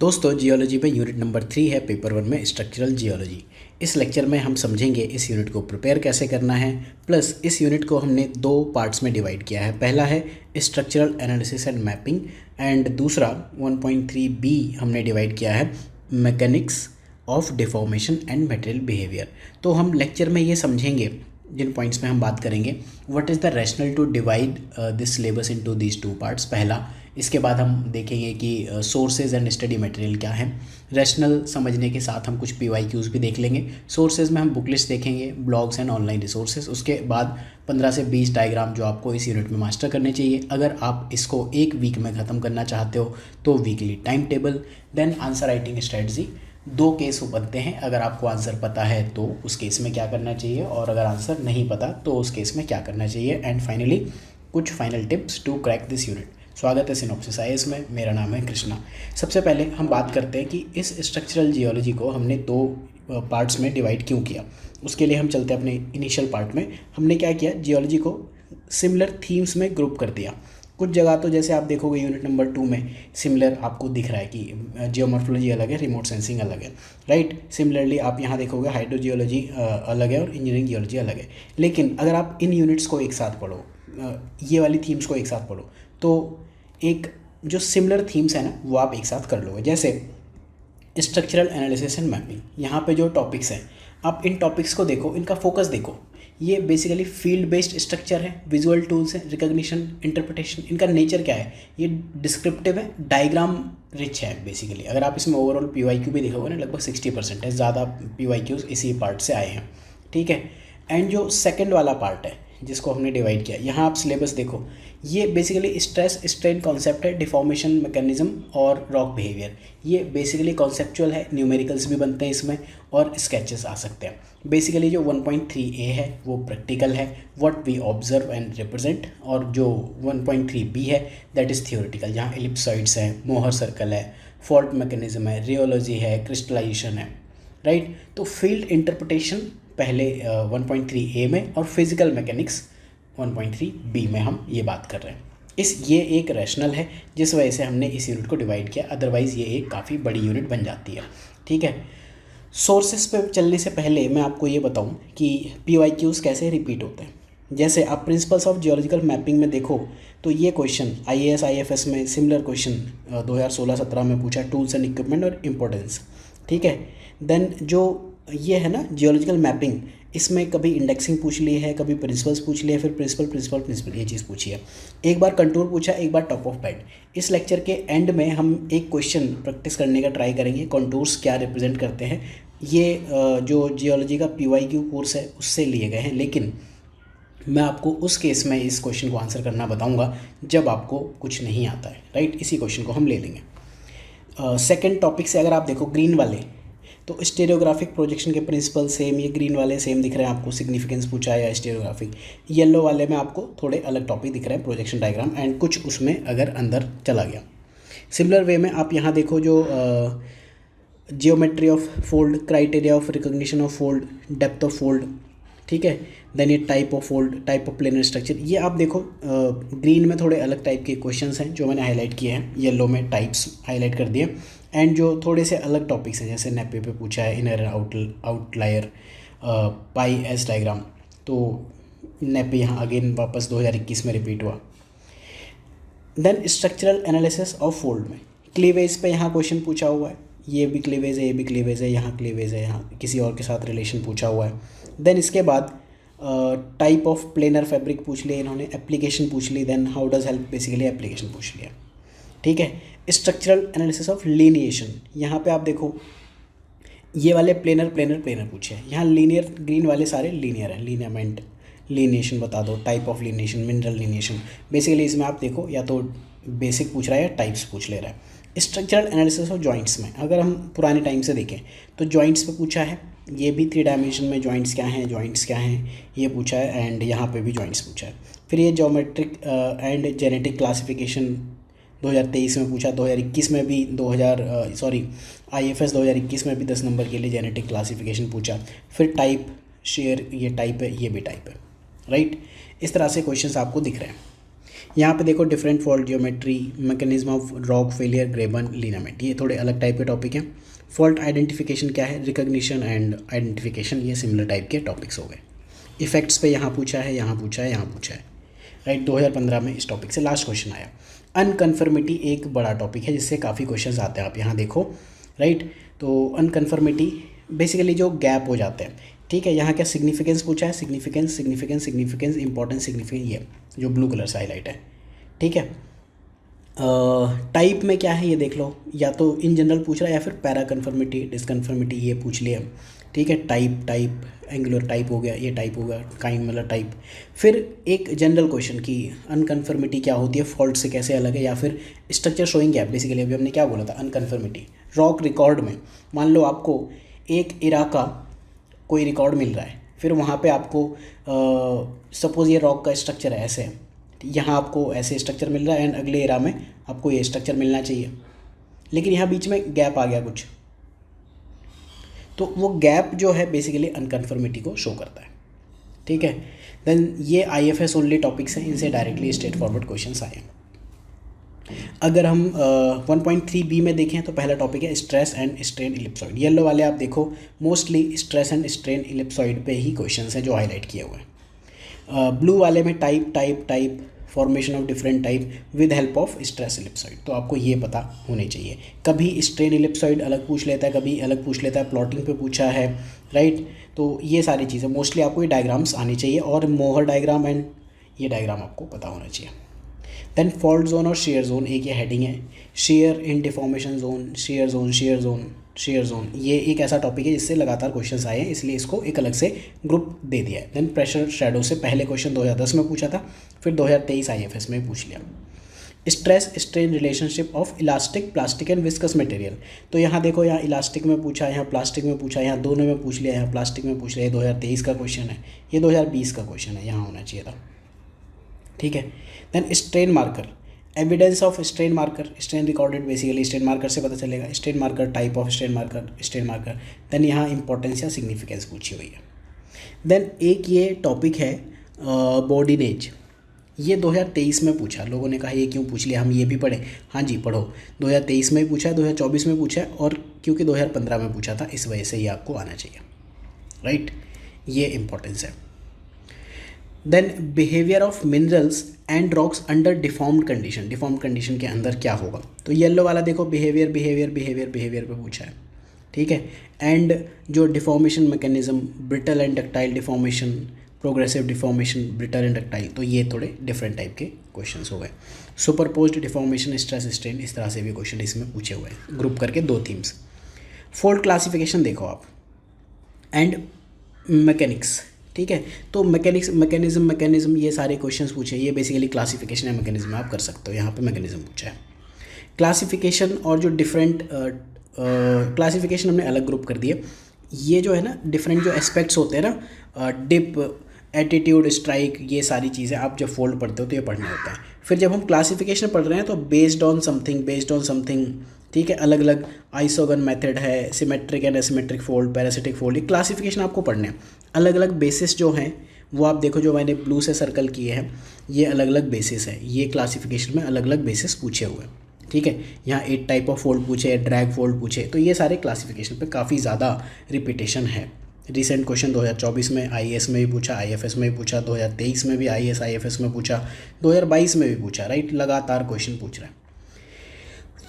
दोस्तों जियोलॉजी में unit number 3 है पेपर 1 में स्ट्रक्चरल जियोलॉजी। इस लेक्चर में हम समझेंगे इस यूनिट को प्रिपेयर कैसे करना है, प्लस इस यूनिट को हमने दो पार्ट्स में डिवाइड किया है। पहला है structural analysis and mapping and दूसरा 1.3 बी हमने डिवाइड किया है mechanics of deformation and material behaviour. तो हम लेक्चर में ये समझेंगे जिन पॉइंट्स में हम बात करेंगे what is the rationale to divide this syllabus into these two parts, पहला। इसके बाद हम देखेंगे कि सोर्सेज एंड स्टडी मटेरियल क्या है। रैशनल समझने के साथ हम कुछ PYQs भी देख लेंगे। सोर्सेज में हम बुक लिस्ट देखेंगे, ब्लॉग्स एंड ऑनलाइन रिसोर्सेज। उसके बाद 15 से 20 डायग्राम जो आपको इस यूनिट में मास्टर करने चाहिए। अगर आप इसको एक वीक में ख़त्म करना चाहते हो तो weekly time table, then answer writing strategy. दो केस बनते हैं, अगर आपको आंसर पता है तो उस केस में क्या करना चाहिए और अगर आंसर नहीं पता तो उस केस में क्या करना चाहिए। एंड फाइनली कुछ final tips to crack this unit. स्वागत है सिनॉप्सिस IAS में, मेरा नाम है कृष्णा। सबसे पहले हम बात करते हैं कि इस स्ट्रक्चरल जियोलॉजी को हमने दो पार्ट्स में डिवाइड क्यों किया। उसके लिए हम चलते हैं अपने इनिशियल पार्ट में। हमने क्या किया, जियोलॉजी को सिमिलर थीम्स में ग्रुप कर दिया। कुछ जगह तो जैसे आप देखोगे यूनिट नंबर 2 में सिमिलर आपको दिख रहा है कि जियोमॉर्फोलॉजी अलग है, रिमोट सेंसिंग अलग है, राइट। सिमिलरली आप यहाँ देखोगे हाइड्रोजियोलॉजी अलग है और इंजीनियरिंग जियोलॉजी अलग है। लेकिन अगर आप इन यूनिट्स को एक साथ पढ़ो, ये वाली थीम्स को एक साथ पढ़ो, तो एक जो सिमिलर थीम्स है ना वो आप एक साथ कर लोगे। जैसे स्ट्रक्चरल एनालिसिस एंड मैपिंग, यहाँ पे जो टॉपिक्स हैं आप इन टॉपिक्स को देखो, इनका फोकस देखो। ये बेसिकली फील्ड बेस्ड स्ट्रक्चर है, विजुअल टूल्स हैं, रिकॉग्निशन, इंटरप्रिटेशन। इनका नेचर क्या है, ये डिस्क्रिप्टिव है, डायग्राम रिच है बेसिकली। अगर आप इसमें ओवरऑल PYQ भी देखोगे ना, लगभग 60% है, ज़्यादा PYQs इसी पार्ट से आए हैं, ठीक है। एंड जो सेकेंड वाला पार्ट है जिसको हमने डिवाइड किया, यहाँ आप सिलेबस देखो, ये बेसिकली स्ट्रेस स्ट्रेन कॉन्सेप्ट है, डिफॉर्मेशन मैकेनिज्म और रॉक बिहेवियर। ये बेसिकली कॉन्सेप्चुअल है, न्यूमेरिकल्स भी बनते हैं इसमें और स्केचेस आ सकते हैं। बेसिकली जो 1.3A है वो प्रैक्टिकल है, what we observe and represent, और जो 1.3B है दैट इज़ थियोरेटिकल, जहाँ एलिप्सॉइड्स है, मोहर सर्कल है, फॉल्ट मैकेनिज्म है, रियोलॉजी है, क्रिस्टलाइजेशन है, राइट। तो फील्ड इंटरप्रिटेशन पहले 1.3A में और फिजिकल मैकेनिक्स 1.3B में हम ये बात कर रहे हैं। ये एक रैशनल है जिस वजह से हमने इस यूनिट को डिवाइड किया, अदरवाइज़ ये एक काफ़ी बड़ी यूनिट बन जाती है, ठीक है। सोर्सेस पे चलने से पहले मैं आपको ये बताऊं कि PYQs कैसे रिपीट होते हैं। जैसे आप प्रिंसिपल्स ऑफ जियोलॉजिकल मैपिंग में देखो तो ये क्वेश्चन IAS IFS में सिमिलर क्वेश्चन 2016-17 में पूछा, टूल्स एंड इक्विपमेंट और इम्पोर्टेंस, ठीक है। देन जो ये है ना जियोलॉजिकल मैपिंग, इसमें कभी इंडेक्सिंग पूछ ली है, कभी प्रिंसिपल्स पूछ लिए, फिर प्रिंसिपल ये चीज़ पूछी है। एक बार कंटूर पूछा, एक बार टॉप ऑफ बेड। इस लेक्चर के एंड में हम एक क्वेश्चन प्रैक्टिस करने का ट्राई करेंगे, कंटूर्स क्या रिप्रेजेंट करते हैं। ये जो जियोलॉजी का PYQ कोर्स है उससे लिए गए हैं, लेकिन मैं आपको उस केस में इस क्वेश्चन को आंसर करना बताऊँगा जब आपको कुछ नहीं आता है, राइट। इसी क्वेश्चन को हम ले लेंगे। सेकेंड टॉपिक से अगर आप देखो ग्रीन वाले, तो स्टेरियोग्राफिक प्रोजेक्शन के प्रिंसिपल सेम, ये ग्रीन वाले सेम दिख रहे हैं आपको, सिग्निफिकेंस पूछा है या स्टेरियोग्राफिक। येलो वाले में आपको थोड़े अलग टॉपिक दिख रहे हैं, प्रोजेक्शन डायग्राम एंड कुछ उसमें अगर अंदर चला गया। सिमिलर वे में आप यहाँ देखो जो geometry of fold, criteria of recognition of fold, depth of fold, ठीक है। देन ये type of fold, type of planar structure, ये आप देखो ग्रीन में थोड़े अलग टाइप के क्वेश्चंस हैं जो मैंने हाईलाइट किए हैं, येलो में टाइप्स हाईलाइट कर दिए। एंड जो थोड़े से अलग टॉपिक्स हैं जैसे नेपे पे पूछा है, inner outlier, pi S diagram, तो नेपे यहाँ अगेन वापस 2021 में रिपीट हुआ। Then structural analysis of fold में क्लीवेज पे यहाँ क्वेश्चन पूछा हुआ है, ये भी क्लीवेज है, ये भी क्लीवेज है, यहाँ क्लीवेज है, यहाँ किसी और के साथ रिलेशन पूछा हुआ है। देन इसके बाद टाइप ऑफ प्लेनर फैब्रिक पूछ लिया इन्होंने, एप्लीकेशन पूछ ली, then how does help, basically application पूछ लिया, ठीक है। स्ट्रक्चरल एनालिसिस ऑफ लीनिएशन, यहाँ पे आप देखो ये वाले प्लेनर पूछे हैं, यहाँ लीनियर, ग्रीन वाले सारे लीनियर हैं, लीनियमेंट, लीनिएशन बता दो, type of lineation, mineral lineation. Basically इसमें आप देखो या तो बेसिक पूछ रहा है या टाइप्स पूछ ले रहा है। स्ट्रक्चरल एनालिसिस ऑफ जॉइंट्स में अगर हम पुराने टाइम से देखें तो जॉइंट्स पे पूछा है, ये भी 3 डायमेंशन में जॉइंट्स क्या हैं ये पूछा है, एंड यहाँ पे भी जॉइंट्स पूछा है। फिर ये ज्योमेट्रिक एंड जेनेटिक क्लासिफिकेशन 2023 में पूछा, 2021 में भी IFS 2021 में भी 10 नंबर के लिए जेनेटिक क्लासिफिकेशन पूछा। फिर टाइप, शेयर, ये टाइप है, ये भी टाइप है, राइट। इस तरह से क्वेश्चंस आपको दिख रहे हैं। यहाँ पे देखो different fault geometry, mechanism of rock failure, graben, lineament, ये थोड़े अलग टाइप के टॉपिक हैं। फॉल्ट आइडेंटिफिकेशन क्या है, रिकॉग्निशन एंड आइडेंटिफिकेशन, ये सिमिलर टाइप के टॉपिक्स हो गए। इफेक्ट्स पे यहाँ पूछा है, यहाँ पूछा है, यहाँ पूछा है, राइट। 2015 में इस टॉपिक से लास्ट क्वेश्चन आया। अनकन्फर्मिटी एक बड़ा टॉपिक है जिससे काफ़ी क्वेश्चंस आते हैं, आप यहाँ देखो, राइट। तो अनकन्फर्मिटी बेसिकली जो गैप हो जाते हैं, ठीक है। यहाँ क्या सिग्निफिकेंस पूछा है, significance, significance, significance, importance, significance, ये जो ब्लू कलर से हाईलाइट है, ठीक है। टाइप में क्या है ये देख लो, या तो इन जनरल पूछ रहा है या फिर पैरा कन्फर्मिटी, डिसकन्फर्मिटी, ये पूछ लिया, ठीक है। टाइप एंगुलर टाइप हो गया, ये टाइप होगा, काइंड मतलब टाइप। फिर एक जनरल क्वेश्चन की अनकन्फर्मिटी क्या होती है, फॉल्ट से कैसे अलग है, या फिर स्ट्रक्चर शोइंग गैप। बेसिकली अभी हमने क्या बोला था, अनकन्फर्मिटी रॉक रिकॉर्ड में, मान लो आपको एक इरा का कोई रिकॉर्ड मिल रहा है, फिर वहाँ पे आपको सपोज़ ये रॉक का स्ट्रक्चर है ऐसे, यहाँ आपको ऐसे स्ट्रक्चर मिल रहा है एंड अगले एरा में आपको ये स्ट्रक्चर मिलना चाहिए, लेकिन यहाँ बीच में गैप आ गया कुछ, तो वो गैप जो है बेसिकली अनकन्फर्मिटी को शो करता है, ठीक है। देन ये IFS ओनली टॉपिक्स हैं, इनसे डायरेक्टली स्ट्रेट फॉरवर्ड क्वेश्चंस आए। अगर हम 1.3b में देखें तो पहला टॉपिक है stress and strain ellipsoid. Yellow वाले आप देखो, mostly stress and strain ellipsoid पे ही क्वेश्चंस हैं जो हाईलाइट किए हुए हैं। ब्लू वाले में type formation of different type with help of stress ellipsoid, तो आपको ये पता होने चाहिए। कभी स्ट्रेन इलिप्सॉइड अलग पूछ लेता है, कभी अलग पूछ लेता है, प्लॉटिंग पे पूछा है, राइट। तो ये सारी चीज़ें मोस्टली आपको ये डायग्राम्स आनी चाहिए, और मोहर डायग्राम एंड ये डायग्राम आपको पता होना चाहिए। देन फॉल्ट जोन और शेयर जोन, एक ये हेडिंग है, share in deformation zone, shear zone, shear zone, shear zone, ये एक ऐसा टॉपिक है जिससे लगातार क्वेश्चंस आए हैं, इसलिए इसको एक अलग से ग्रुप दे दिया है। देन प्रेशर शैडो से पहले क्वेश्चन 2010 में पूछा था, फिर 2023 IFS में पूछ लिया। Stress strain relationship of elastic, plastic and viscous material, तो यहाँ देखो, यहाँ इलास्टिक में पूछा, यहाँ प्लास्टिक में पूछा, यहाँ दोनों में पूछ लिया, यहाँ प्लास्टिक में पूछ लिया। ये 2023 का क्वेश्चन है, ये 2020 का क्वेश्चन है, यहाँ होना चाहिए था, ठीक है। Then strain marker, evidence of strain marker, strain recorded, basically strain marker से पता चलेगा। Strain marker, type of strain marker, strain marker. Then यहाँ इंपॉर्टेंस या सिग्निफिकेंस पूछी हुई है। देन एक ये टॉपिक है बॉडीनेज, ये 2023 में पूछा, लोगों ने कहा ये क्यों पूछ लिया, हम ये भी पढ़े, हाँ जी पढ़ो, 2023 में पूछा है, 2024 में पूछा है, और क्योंकि 2015 में पूछा था इस वजह से ये आपको आना चाहिए, राइट। ये इंपॉर्टेंस है। Then behaviour of minerals and rocks under deformed condition, deformed condition के अंदर क्या होगा, तो येलो वाला देखो बिहेवियर बिहेवियर बिहेवियर बिहेवियर पे पूछा है, ठीक है। एंड जो deformation mechanism, brittle and ductile deformation, progressive deformation, brittle and ductile, तो ये थोड़े डिफरेंट टाइप के क्वेश्चंस हो गए। सुपरपोज्ड डिफॉर्मेशन, स्ट्रेस स्ट्रेन, इस तरह से भी क्वेश्चन इसमें पूछे हुए हैं, ग्रुप करके 2 थीम्स। फोल्ड क्लासिफिकेशन देखो आप, एंड मैकेनिक्स, ठीक है। तो मैकेनिज्म ये सारे क्वेश्चंस पूछे, ये बेसिकली क्लासिफिकेशन है, मैकेनिज्म आप कर सकते हो, यहाँ पे मैकेनिज्म पूछा है। क्लासिफिकेशन और जो डिफरेंट क्लासिफिकेशन हमने अलग ग्रुप कर दिए, ये जो है ना डिफरेंट जो एस्पेक्ट्स होते हैं ना, डिप, एटीट्यूड, स्ट्राइक, ये सारी चीज़ें आप जब फोल्ड पढ़ते हो तो ये पढ़ना होता है। फिर जब हम क्लासिफिकेशन पढ़ रहे हैं तो बेस्ड ऑन समथिंग, ठीक है, अलग अलग आइसोगन मेथड है, symmetric and asymmetric fold, parasitic fold, ये क्लासिफिकेशन आपको पढ़ने हैं। अलग अलग बेसिस जो हैं वो आप देखो, जो मैंने ब्लू से सर्कल किए हैं ये अलग अलग बेसिस है, ये क्लासिफिकेशन में अलग अलग बेसिस पूछे हुए हैं, ठीक है। यहाँ 8 टाइप ऑफ फोल्ड पूछे, ड्रैग फोल्ड पूछे, तो ये सारे क्लासिफिकेशन पे काफ़ी ज़्यादा रिपीटेशन है। रिसेंट क्वेश्चन 2024 में IAS में भी पूछा, IFS में भी पूछा, 2023 में भी IAS IFS में पूछा, 2022 में भी पूछा, राइट, लगातार क्वेश्चन पूछ रहा है।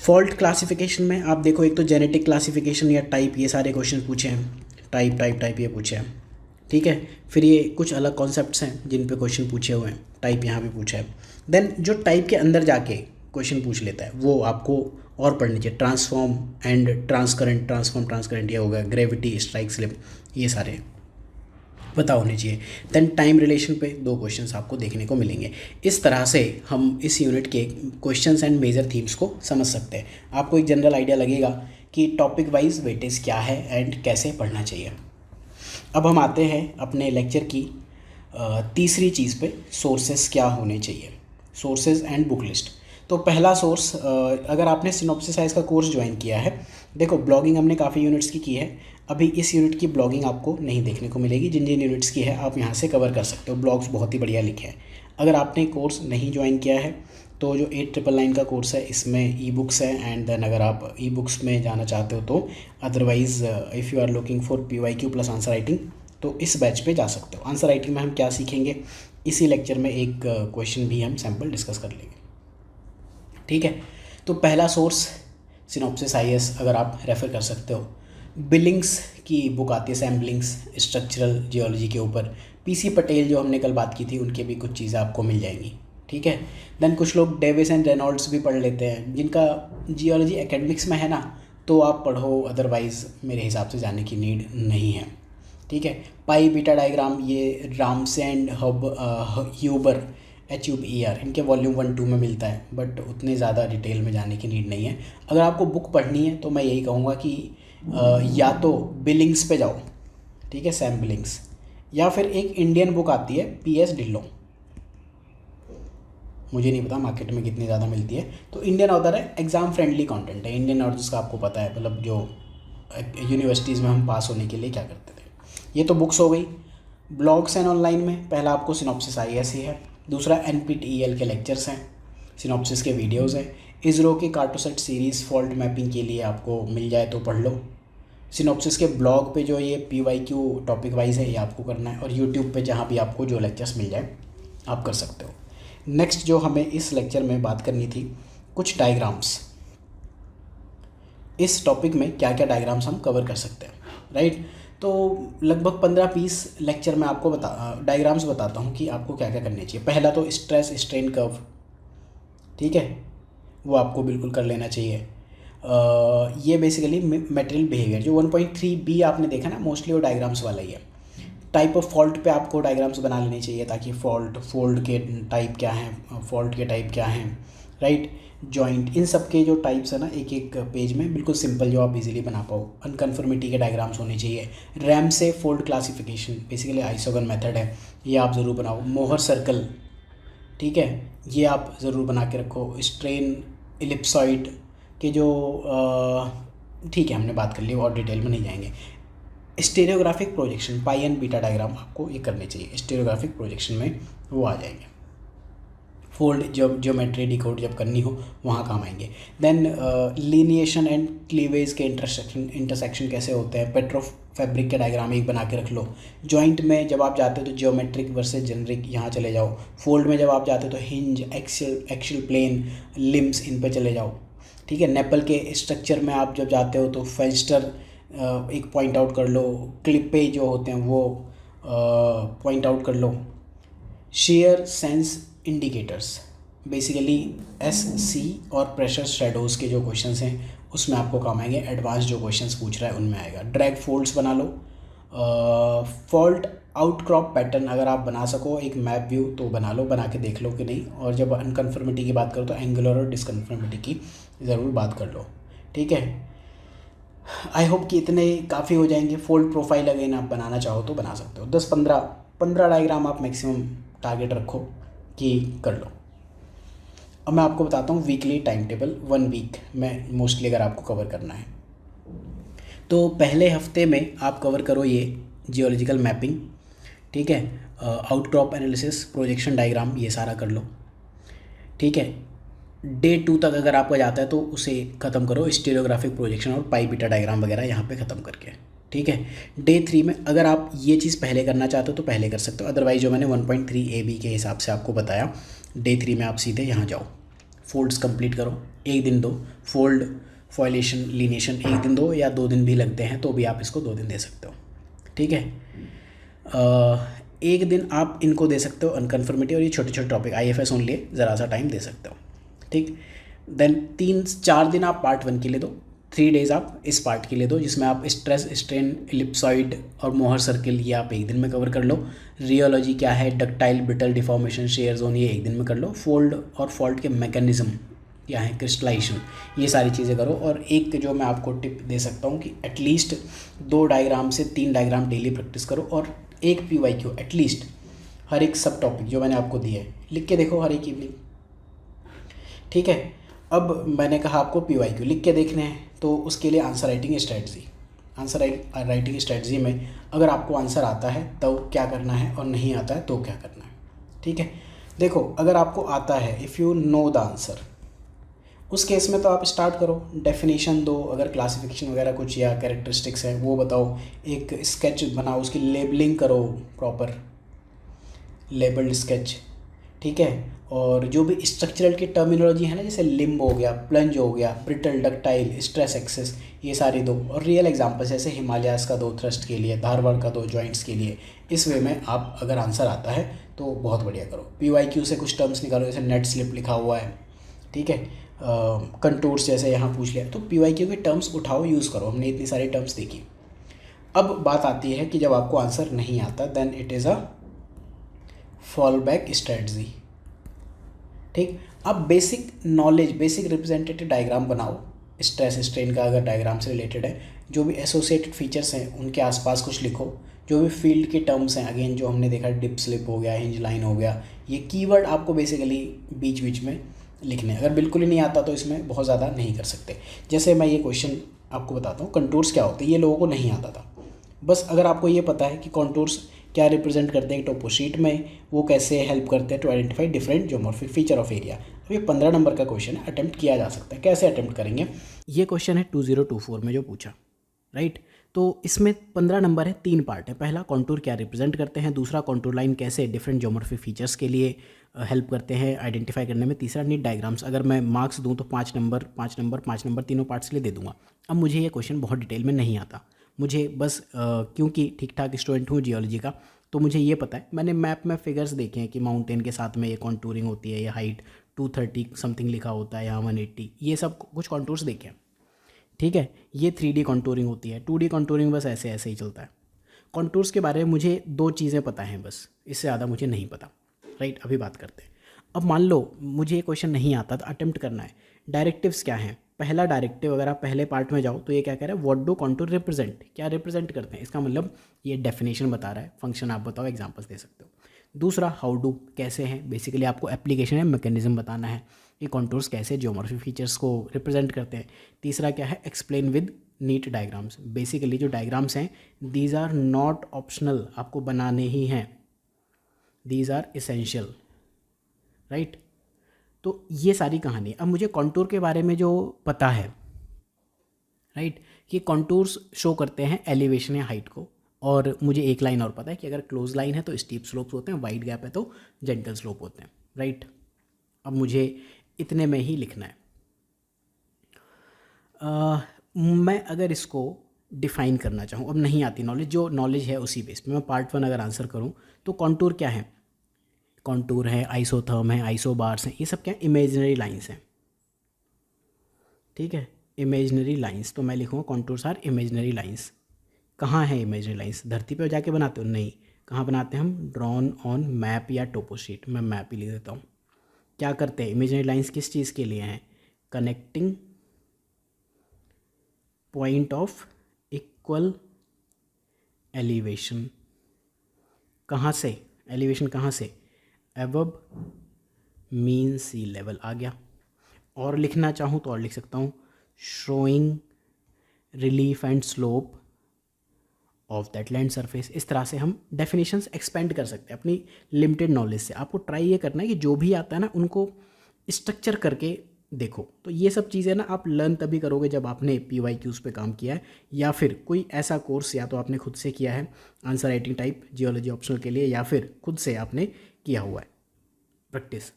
फॉल्ट क्लासिफिकेशन में आप देखो, एक तो जेनेटिक क्लासिफिकेशन या टाइप, ये सारे क्वेश्चन पूछे हैं, टाइप ये पूछे हैं, ठीक है। फिर ये कुछ अलग कॉन्सेप्ट्स हैं जिन पे क्वेश्चन पूछे हुए हैं, टाइप यहाँ भी पूछा है। देन जो टाइप के अंदर जाके क्वेश्चन पूछ लेता है वो आपको और पढ़नी चाहिए, ट्रांसफॉर्म एंड ट्रांसकरेंट, ट्रांसकरेंट ये होगा, ग्रेविटी, स्ट्राइक स्लिप, ये सारे पता होने चाहिए। देन टाइम रिलेशन पे 2 क्वेश्चंस आपको देखने को मिलेंगे। इस तरह से हम इस यूनिट के क्वेश्चंस एंड मेजर थीम्स को समझ सकते हैं। आपको एक जनरल आइडिया लगेगा कि टॉपिक वाइज वेटेज क्या है एंड कैसे पढ़ना चाहिए। अब हम आते हैं अपने लेक्चर की तीसरी चीज़ पे, सोर्सेस क्या होने चाहिए, सोर्सेज एंड बुक लिस्ट। तो पहला सोर्स, अगर आपने सिनॉप्सिस साइज का कोर्स ज्वाइन किया है, देखो ब्लॉगिंग हमने काफ़ी यूनिट्स की है, अभी इस यूनिट की ब्लॉगिंग आपको नहीं देखने को मिलेगी, जिन जिन यूनिट्स की है आप यहाँ से कवर कर सकते हो, ब्लॉग्स बहुत ही बढ़िया लिखे हैं। अगर आपने कोर्स नहीं ज्वाइन किया है तो जो 8999 का कोर्स है इसमें ई बुक्स है, एंड देन अगर आप ई बुक्स में जाना चाहते हो तो otherwise if you are looking for PYQ plus answer writing तो इस बैच पे जा सकते हो। आंसर राइटिंग में हम क्या सीखेंगे, इसी लेक्चर में एक क्वेश्चन भी हम सैम्पल डिस्कस कर लेंगे, ठीक है। तो पहला सोर्स सिनॉप्सिस IAS अगर आप रेफ़र कर सकते हो। बिलिंग्स की बुक आती है, सैम बिलिंग्स स्ट्रक्चरल जियोलॉजी के ऊपर। PC पटेल जो हमने कल बात की थी उनके भी कुछ चीज़ें आपको मिल जाएंगी, ठीक है। देन कुछ लोग डेविस एंड रेनॉल्ड्स भी पढ़ लेते हैं, जिनका जियोलॉजी एकेडमिक्स में है ना तो आप पढ़ो, अदरवाइज़ मेरे हिसाब से जाने की नीड नहीं है, ठीक है। पाई बीटा डायग्राम ये रामसे एंड ह्यूबर HUBER इनके वॉल्यूम 1-2 में मिलता है, बट उतने ज़्यादा डिटेल में जाने की नीड नहीं है। अगर आपको बुक पढ़नी है तो मैं यही कहूँगा कि या तो बिलिंग्स पे जाओ, ठीक है, सैम बिलिंग्स, या फिर एक इंडियन बुक आती है PS ढिल्लों, मुझे नहीं पता मार्केट में कितनी ज़्यादा मिलती है। तो इंडियन ऑथर है, एग्ज़ाम फ्रेंडली कंटेंट है। इंडियन ऑथर्स का आपको पता है, मतलब जो यूनिवर्सिटीज़ में हम पास होने के लिए क्या करते थे। ये तो बुक्स हो गई। ब्लॉग्स एंड ऑनलाइन में पहला आपको सिनॉप्सिस IAS ही है, दूसरा NPTEL के लेक्चर्स हैं, सिनॉप्सिस के वीडियोज़ हैं, इसरो के कार्टोसेट सीरीज़ फॉल्ट मैपिंग के लिए आपको मिल जाए तो पढ़ लो। सिनॉप्सिस के ब्लॉग पे जो ये PYQ टॉपिक वाइज है ये आपको करना है, और यूट्यूब पे जहाँ भी आपको जो लेक्चर्स मिल जाए आप कर सकते हो। नेक्स्ट जो हमें इस लेक्चर में बात करनी थी, कुछ डायग्राम्स। इस टॉपिक में क्या क्या डायग्राम्स हम कवर कर सकते हैं, राइट। तो लगभग 15-20 लेक्चर में आपको डायग्राम्स बताता हूँ कि आपको क्या क्या करनी चाहिए। पहला तो स्ट्रेस स्ट्रेन कर्व, ठीक है, वो आपको बिल्कुल कर लेना चाहिए। ये बेसिकली मटेरियल बिहेवियर जो 1.3b आपने देखा ना, मोस्टली वो डायग्राम्स वाला ही है। टाइप ऑफ फॉल्ट पे आपको डायग्राम्स बना लेनी चाहिए, ताकि फोल्ड के टाइप क्या हैं, फॉल्ट के टाइप क्या हैं, राइट। जॉइंट, इन सब के जो टाइप्स है ना एक एक पेज में बिल्कुल सिंपल जो आप इजीली बना पाओ। अनकन्फर्मिटी के डायग्राम्स होने चाहिए। रैम से फोल्ड क्लासिफिकेशन बेसिकली आइसोगन मेथड है, ये आप ज़रूर बनाओ। मोहर सर्कल, ठीक है, ये आप ज़रूर बना के रखो। स्ट्रेन इलिप्सॉइड के जो ठीक है हमने बात कर ली, और डिटेल में नहीं जाएंगे। Stereographic projection, pi and beta diagram आपको ये करने चाहिए, स्टेरियोग्राफिक प्रोजेक्शन में वो आ जाएंगे। फोल्ड जब ज्योमेट्री डिकोड जब करनी हो वहाँ काम आएंगे। देन लीनिएशन एंड क्लीवेज के इंटरसेक्शन कैसे होते हैं, पेट्रो फैब्रिक के डायग्राम एक बना के रख लो। जॉइंट में जब आप जाते हो तो ज्योमेट्रिक वर्सेस जेनरिक यहाँ चले जाओ। फोल्ड में जब आप जाते हो तो हिंज, एक्सियल प्लेन, लिम्स, इन पे चले जाओ, ठीक है। नेपल के स्ट्रक्चर में आप जब जाते हो तो फेंस्टर एक पॉइंट आउट कर लो, क्लिपे जो होते हैं वो पॉइंट आउट कर लो। Shear sense indicators basically SC और प्रेशर शेडोज़ के जो क्वेश्चंस हैं उसमें आपको काम आएंगे। एडवांस जो क्वेश्चंस पूछ रहा है उनमें आएगा। ड्रैग फोल्ड्स बना लो। फॉल्ट आउटक्रॉप पैटर्न अगर आप बना सको एक मैप व्यू तो बना लो, बना के देख लो कि नहीं। और जब अनकन्फर्मिटी की बात करो तो एंगुलर और डिसकन्फर्मिटी की ज़रूर बात कर लो, ठीक है। आई होप कि इतने काफ़ी हो जाएंगे। फोल्ड प्रोफाइल अगेन आप बनाना चाहो तो बना सकते हो। 10-15 डायग्राम आप मैक्सिमम टारगेट रखो कि कर लो। अब मैं आपको बताता हूँ वीकली टाइम टेबल। 1 वीक में मोस्टली अगर आपको कवर करना है तो पहले हफ्ते में आप कवर करो ये जियोलॉजिकल मैपिंग, ठीक है। आउटक्रॉप एनालिसिस, प्रोजेक्शन डायग्राम, ये सारा कर लो, ठीक है। Day 2 तक अगर आपका जाता है तो उसे ख़त्म करो, स्टीरियोग्राफिक प्रोजेक्शन और पाई बीटा डायग्राम वगैरह यहाँ पे ख़त्म करके, ठीक है। Day 3 में अगर आप ये चीज़ पहले करना चाहते हो तो पहले कर सकते हो, अदरवाइज जो मैंने 1.3ab के हिसाब से आपको बताया, Day 3 में आप सीधे यहाँ जाओ, फोल्ड्स कंप्लीट करो, एक दिन दो। फोल्ड, फॉइलेशन, लीनिएशन एक दिन दो, या 2 दिन भी लगते हैं तो भी आप इसको 2 दिन दे सकते हो, ठीक है। एक दिन आप इनको दे सकते हो अनकन्फर्मिटी, और ये छोटे छोटे टॉपिक IFS ओनली ज़रा सा टाइम दे सकते हो, ठीक। देन 3-4 दिन आप पार्ट 1 के लिए दो, 3 डेज़ आप इस पार्ट के लिए दो, जिसमें आप स्ट्रेस स्ट्रेन इलिप्सॉइड और मोहर सर्किल ये आप एक दिन में कवर कर लो। रियोलॉजी क्या है, ductile brittle deformation, shear zone, ये एक दिन में कर लो। फोल्ड और फॉल्ट के मैकेनिज्म क्या है, क्रिस्टलाइजेशन, ये सारी चीज़ें करो। और एक जो मैं आपको टिप दे सकता हूँ कि एटलीस्ट 2 डायग्राम से 3 डायग्राम डेली प्रैक्टिस करो, और एक PYQ एटलीस्ट हर एक सब टॉपिक जो मैंने आपको दिया है लिख के देखो हर एक इवनिंग, ठीक है। अब मैंने कहा आपको PYQ लिख के देखने हैं, तो उसके लिए answer writing strategy, answer writing strategy में अगर आपको आंसर आता है तो क्या करना है और नहीं आता है तो क्या करना है, ठीक है। देखो अगर आपको आता है, if you know the answer, उस केस में तो आप स्टार्ट करो, डेफिनेशन दो, अगर क्लासिफिकेशन वगैरह कुछ या कैरेक्टरिस्टिक्स है वो बताओ, एक स्केच बनाओ, उसकी लेबलिंग करो, प्रॉपर लेबल्ड स्केच, ठीक है। और जो भी स्ट्रक्चरल की टर्मिनोलॉजी है ना, जैसे लिम्ब हो गया, प्लंज हो गया, ब्रिटल, डक्टाइल, स्ट्रेस एक्सेस, ये सारी दो। और रियल एग्जांपल्स जैसे हिमालयास का दो थ्रस्ट के लिए, धारवाड़ का दो जॉइंट्स के लिए। इस वे में आप अगर आंसर आता है तो बहुत बढ़िया करो। PYQ से कुछ टर्म्स निकालो, जैसे नेट स्लिप लिखा हुआ है, ठीक है। कंटूर्स जैसे यहाँ पूछ लिया, तो PYQ के टर्म्स उठाओ, यूज़ करो। हमने इतनी सारी टर्म्स देखी। अब बात आती है कि जब आपको आंसर नहीं आता, then it is a fall back strategy, ठीक। अब basic knowledge, basic representative diagram बनाओ। स्ट्रेस स्ट्रेन का अगर डायग्राम से रिलेटेड है, जो भी एसोसिएटेड फीचर्स हैं उनके आसपास कुछ लिखो। जो भी फील्ड के टर्म्स हैं, अगेन जो हमने देखा, डिप स्लिप हो गया, हिंज लाइन हो गया, ये कीवर्ड आपको बेसिकली बीच बीच में लिखने हैं। अगर बिल्कुल ही नहीं आता तो इसमें बहुत ज़्यादा नहीं कर सकते। जैसे मैं ये क्वेश्चन आपको बताता हूँ, कंटूर्स क्या होते हैं, ये लोगों को नहीं आता था। बस अगर आपको ये पता है कि कॉन्टूर्स क्या रिप्रेजेंट करते हैं टोपोशीट में, वो कैसे हेल्प करते हैं to identify different geomorphic feature of area. अब ये 15 नंबर का क्वेश्चन है, अटेम्प्ट किया जा सकता है। कैसे अटेम्प्ट करेंगे, ये क्वेश्चन है 2024 में जो पूछा, राइट। तो इसमें 15 नंबर है, 3 पार्ट है। पहला, कॉन्टूर क्या रिप्रेजेंट करते हैं। दूसरा, कॉन्टूर लाइन कैसे डिफरेंट ज्योमॉर्फिक फीचर्स के लिए हेल्प करते हैं आइडेंटिफाई करने में। तीसरा, नीड डायग्राम्स। अगर मैं मार्क्स दूँ तो 5 नंबर 5 नंबर 5 नंबर तीनों पार्ट्स के लिए दे दूंगा। अब मुझे ये क्वेश्चन बहुत डिटेल में नहीं आता, मुझे बस क्योंकि ठीक ठाक स्टूडेंट हूँ जियोलॉजी का, तो मुझे ये पता है, मैंने मैप में फिगर्स देखे हैं कि माउंटेन के साथ में ये कॉन्टूरिंग होती है, ये हाइट 230 समथिंग लिखा होता है, यहाँ 180, ये सब कुछ कॉन्टूर्स देखे हैं, ठीक है। ये 3D कॉन्टूरिंग होती है, 2D कॉन्टूरिंग बस ऐसे ऐसे ही चलता है। कॉन्टूर्स के बारे में मुझे 2 चीज़ें पता हैं बस, इससे ज़्यादा मुझे नहीं पता, राइट। अभी बात करते हैं। अब मान लो मुझे ये क्वेश्चन नहीं आता तो अटेम्प्ट करना है। डायरेक्टिव्स क्या हैं। पहला डायरेक्टिव, अगर आप पहले पार्ट में जाओ तो ये क्या कह रहा है, व्हाट डू कॉन्टूर रिप्रेजेंट, क्या रिप्रेजेंट करते हैं। इसका मतलब ये डेफिनेशन बता रहा है, फंक्शन आप बताओ, एग्जांपल्स दे सकते हो। दूसरा, हाउ डू, कैसे हैं, बेसिकली आपको एप्लीकेशन है, मैकेनिज्म बताना है कि कॉन्टूर्स कैसे ज्योमॉर्फिक फीचर्स को रिप्रेजेंट करते हैं। तीसरा क्या है, explain with neat diagrams. Basically जो डायग्राम्स हैं, दीज आर नॉट ऑप्शनल, आपको बनाने ही हैं, दीज आर इसेंशियल, राइट। तो ये सारी कहानी। अब मुझे कॉन्टूर के बारे में जो पता है, राइट, कि कॉन्टूर्स शो करते हैं एलिवेशन या हाइट को। और मुझे एक लाइन और पता है कि अगर क्लोज लाइन है तो स्टीप स्लोप्स होते हैं, वाइड गैप है तो जेंटल स्लोप होते हैं, राइट। अब मुझे इतने में ही लिखना है। मैं अगर इसको डिफ़ाइन करना चाहूँ, अब नहीं आती नॉलेज, जो नॉलेज है उसी बेस पे मैं पार्ट 1 अगर आंसर करूँ तो कॉन्टूर क्या है, कॉन्टूर है, आइसोथर्म है, आइसोबार्स हैं, ये सब क्या इमेजिनरी लाइंस हैं, ठीक है, इमेजिनरी लाइंस। तो मैं लिखूँगा कॉन्टूर्स आर इमेजिनरी लाइंस। कहाँ है इमेजिनरी लाइंस, धरती पे जाके बनाते हो, नहीं। कहाँ बनाते हैं हम, ड्रॉन ऑन मैप या टोपोशीट, मैं मैप ही लिख देता हूँ। क्या करते हैं, इमेजिनरी लाइंस किस चीज़ के लिए हैं, connecting point of equal elevation. कहाँ से, एलिवेशन कहाँ से, अबव मीन सी लेवल आ गया। और लिखना चाहूँ तो और लिख सकता हूँ, showing relief and slope of that land surface. इस तरह से हम डेफिनेशंस एक्सपेंड कर सकते हैं अपनी लिमिटेड नॉलेज से। आपको ट्राई ये करना है कि जो भी आता है ना उनको स्ट्रक्चर करके देखो। तो ये सब चीज़ें ना आप लर्न तभी करोगे जब आपने PYQs पे काम किया है, या फिर कोई ऐसा कोर्स या तो आपने खुद से किया है answer writing type geology optional के लिए, या फिर खुद से आपने किया हुआ है प्रैक्टिस,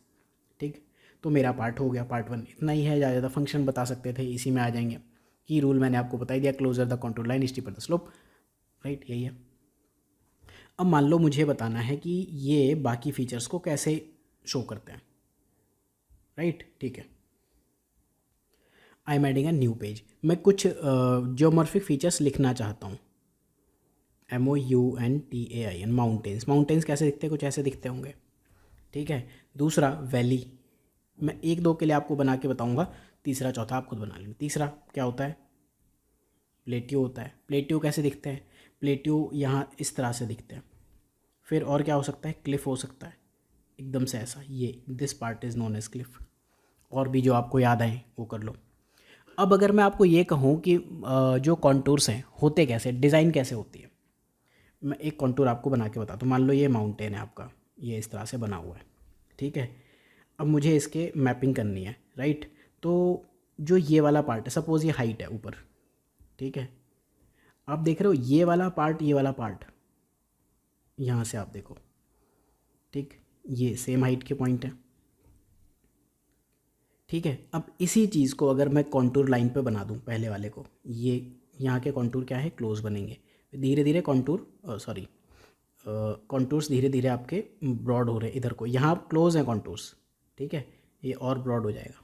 ठीक। तो मेरा पार्ट हो गया, पार्ट 1 इतना ही है। ज़्यादा फंक्शन बता सकते थे, इसी में आ जाएंगे। की रूल मैंने आपको बता दिया, closer the contour line, steeper the slope, right, यही है। अब मान लो मुझे बताना है कि ये बाकी फीचर्स को कैसे शो करते हैं, राइट, ठीक है। I am adding a new page. मैं कुछ ज्योमॉर्फिक फीचर्स लिखना चाहता हूँ, MOUNTAIN, माउंटेन्स। माउंटेन्स कैसे दिखते हैं, कुछ ऐसे दिखते होंगे, ठीक है। दूसरा, वैली, मैं 1-2 के लिए आपको बना के बताऊंगा, तीसरा चौथा आप खुद बना लेंगे। तीसरा क्या होता है, प्लेट्यू होता है। प्लेट्यू कैसे दिखते हैं, प्लेट्यू यहाँ इस तरह से दिखते हैं। फिर और क्या हो सकता है, क्लिफ हो सकता है, एकदम से ऐसा, ये this part is known as cliff. और भी जो आपको याद आए वो कर लो। अब अगर मैं आपको ये कहूँ कि जो कॉन्टूर्स हैं होते कैसे, डिज़ाइन कैसे होती है, मैं एक कॉन्टूर आपको बना के बताता हूँ। मान लो ये माउंटेन है आपका, ये इस तरह से बना हुआ है, ठीक है। अब मुझे इसके मैपिंग करनी है, राइट। तो जो ये वाला पार्ट है, सपोज़ ये हाइट है ऊपर, ठीक है। आप देख रहे हो ये वाला पार्ट, ये वाला पार्ट, यहाँ से आप देखो, ठीक, ये सेम हाइट के पॉइंट है, ठीक है। अब इसी चीज़ को अगर मैं कॉन्टूर लाइन पे बना दूँ, पहले वाले को, ये यहाँ के कॉन्टूर क्या है, क्लोज बनेंगे, धीरे धीरे कॉन्टूर सॉरी कॉन्टूर्स धीरे धीरे आपके ब्रॉड हो रहे हैं इधर को, यहाँ क्लोज हैं कॉन्टूर्स, ठीक है, ये और ब्रॉड हो जाएगा,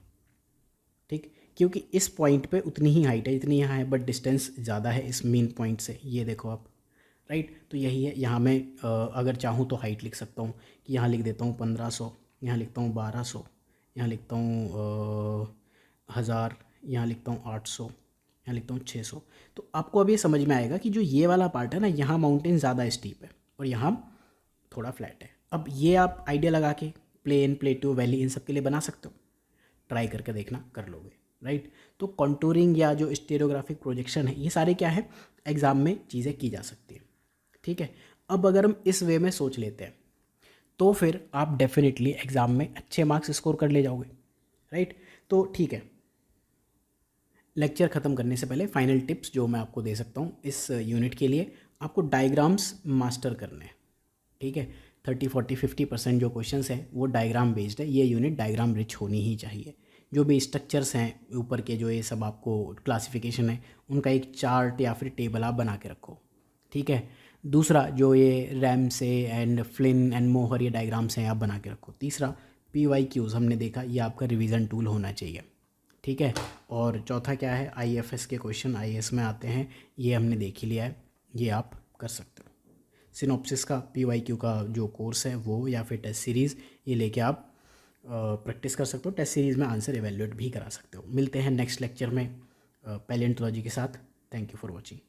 ठीक, क्योंकि इस पॉइंट पे उतनी ही हाइट है, इतनी यहाँ है, बट डिस्टेंस ज़्यादा है इस मेन पॉइंट से, ये देखो आप, राइट। तो यही है, यहाँ मैं अगर चाहूँ तो हाइट लिख सकता हूँ कि यहाँ लिख देता हूँ 1500, यहाँ लिखता हूँ 1200, यहाँ लिखता हूँ 1000, यहाँ लिखता हूँ 800, यहाँ लिखता हूँ 600। तो आपको अब ये समझ में आएगा कि जो ये वाला पार्ट है ना, यहाँ माउंटेन ज़्यादा स्टीप है और यहाँ थोड़ा फ्लैट है। अब ये आप आइडिया लगा के प्लेन, प्लेटू, वैली, इन सब के लिए बना सकते हो, ट्राई करके देखना, कर लोगे, राइट। तो कॉन्टूरिंग या जो स्टेरियोग्राफिक प्रोजेक्शन है, ये सारे क्या है, एग्ज़ाम में चीज़ें की जा सकती हैं, ठीक है। अब अगर हम इस वे में सोच लेते हैं तो फिर आप डेफिनेटली एग्ज़ाम में अच्छे मार्क्स स्कोर कर ले जाओगे, राइट। तो ठीक है, लेक्चर ख़त्म करने से पहले फाइनल टिप्स जो मैं आपको दे सकता हूँ इस यूनिट के लिए, आपको डायग्राम्स मास्टर करने हैं, ठीक है। 30, 40, 50% जो क्वेश्चंस हैं वो डायग्राम बेस्ड है, ये यूनिट डायग्राम रिच होनी ही चाहिए। जो भी स्ट्रक्चर्स हैं ऊपर के, जो ये सब आपको क्लासिफिकेशन है, उनका एक चार्ट या फिर टेबल आप बना के रखो, ठीक है। दूसरा, जो ये रैमसे एंड फ्लिन एंड मोहर ये डायग्राम्स हैं, आप बना के रखो। तीसरा, PYQs हमने देखा, ये आपका रिवीजन टूल होना चाहिए, ठीक है। और चौथा क्या है, IFS के क्वेश्चन IAS में आते हैं, ये हमने देख ही लिया है, ये आप कर सकते हो। सिनॉप्सिस का PYQ का जो कोर्स है वो, या फिर टेस्ट सीरीज़, ये लेके आप प्रैक्टिस कर सकते हो, टेस्ट सीरीज़ में आंसर एवेल्यूएट भी करा सकते हो। मिलते हैं नेक्स्ट लेक्चर में पैलियोंटोलॉजी के साथ। Thank you for watching.